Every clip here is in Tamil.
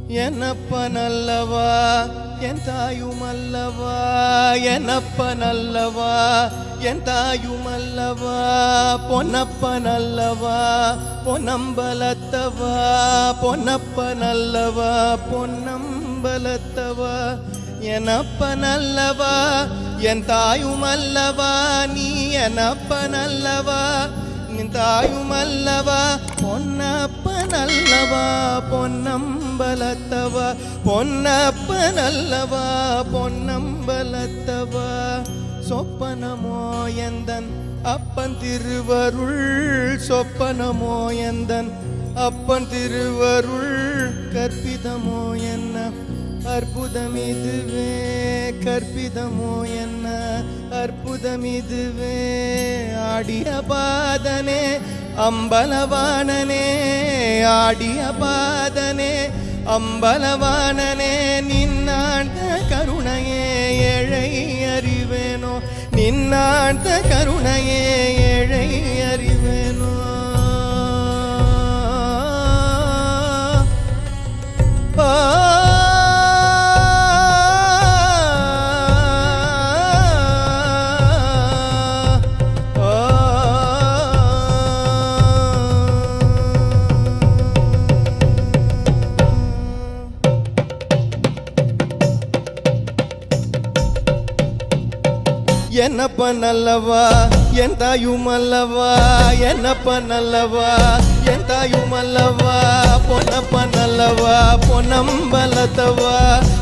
என்னப்பனல்லவா என் தாயுமல்லவா என்னப்பனல்லவா என் தாயுமல்லவா பொன்னப்பனல்லவா பொன்னம்பலத்தவா பொன்னப்பனல்லவா பொன்னம்பலத்தவா என்னப்பனல்லவா என் தாயுமல்லவா நீ என்னப்பனல்லவா நின் தாயுமல்லவா பொன்னப்பனல்லவா பொன்னம்பலத்தவா பொன்னப்பனல்லவா பொன்னம்பலத்தவா சொப்பனமோ எந்தன் அப்பன் திருவருள் சொப்பனமோ எந்தன் அப்பன் திருவருள் கற்பிதமோ என்ன அற்புதமிதுவே கற்பிதமோ என்ன அற்புதமிதுவே ஆடிய பாதனே அம்பலவாணனே ஆடிய பாதனே அம்பலவாணனே நின்னாண்ட கருணையே ஏழை அறிவேனோ நின்னாண்ட கருணையே ஏழை அறிவேனோ என்னப்பனல்லவா என் தாயுமல்லவா என்னப்பனல்லவா என் தாயுமல்லவா பொன்னப்பனல்லவா பொன்னம்பலத்தவா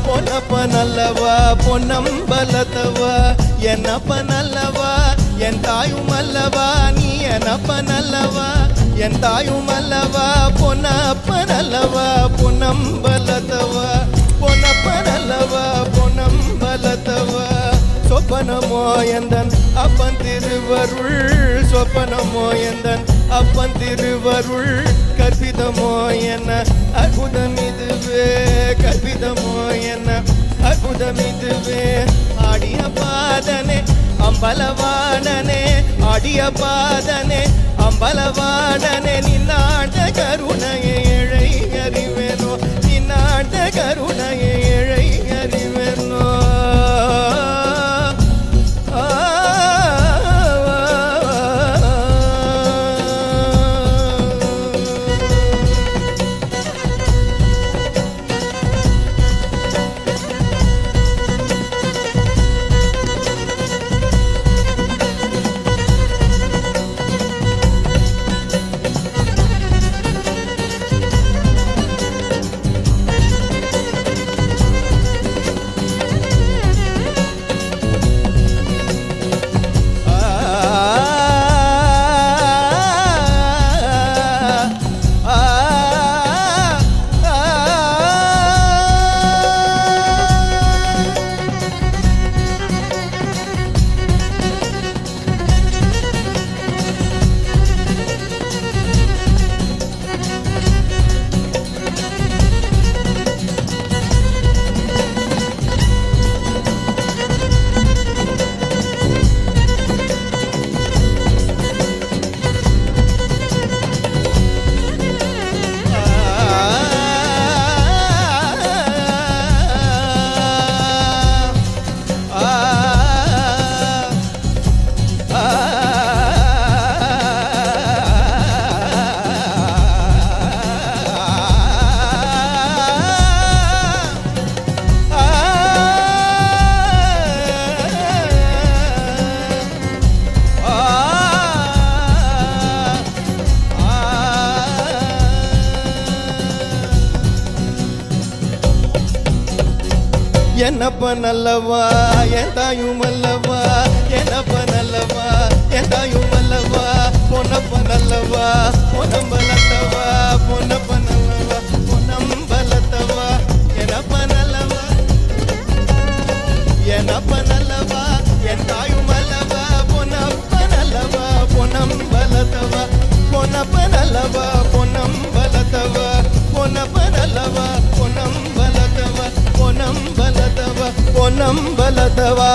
பொன்னப்பனல்லவா பொன்னம்பலத்தவா என்னப்பனல்லவா என் தாயுமல்லவா நீ என்னப்பனல்லவா என் தாயுமல்லவா பொன்னப்பனல்லவா பொன்னம்பலத்தவா பொன்னப்பனல்லவா பொன்னம்பலத்தவா சொப்பனமோ எந்தன் அப்பன் திருவருள் சொப்பனமோ எந்தன் அப்பன் திருவருள் கற்பிதமோ என்ன அற்புதமிதுவே கற்பிதமோ என்ன அற்புதமிதுவே ஆடிய பாதனே அம்பலவாணனே ஆடிய பாதனே அம்பலவாணனே நின்னாண்ட கருணையை ஏழை அறிவேனோ நின்னாண்ட கருணையை ஏழை அறிவேனோ என்னப்பனல்லவா என் தாயுமல்லவா என்னப்பனல்லவா என் தாயுமல்லவா பொன்னப்பனல்லவா பொன்னம்பலத்தவா பொன்னப்பனல்லவா பொன்னம்பலத்தவா என்னப்பனல்லவா என்னப்பனல்லவா என் தாயுமல்லவா பொன்னப்பனல்லவா பொன்னம்பலத்தவா பொன்னப்பனல்லவா பொன்னம்பலத்தவா பொன்னப்பனல்லவா பொன்னம்பலத்தவா பொன்னம்பலத்தவா பொன்னம்பலத்தவா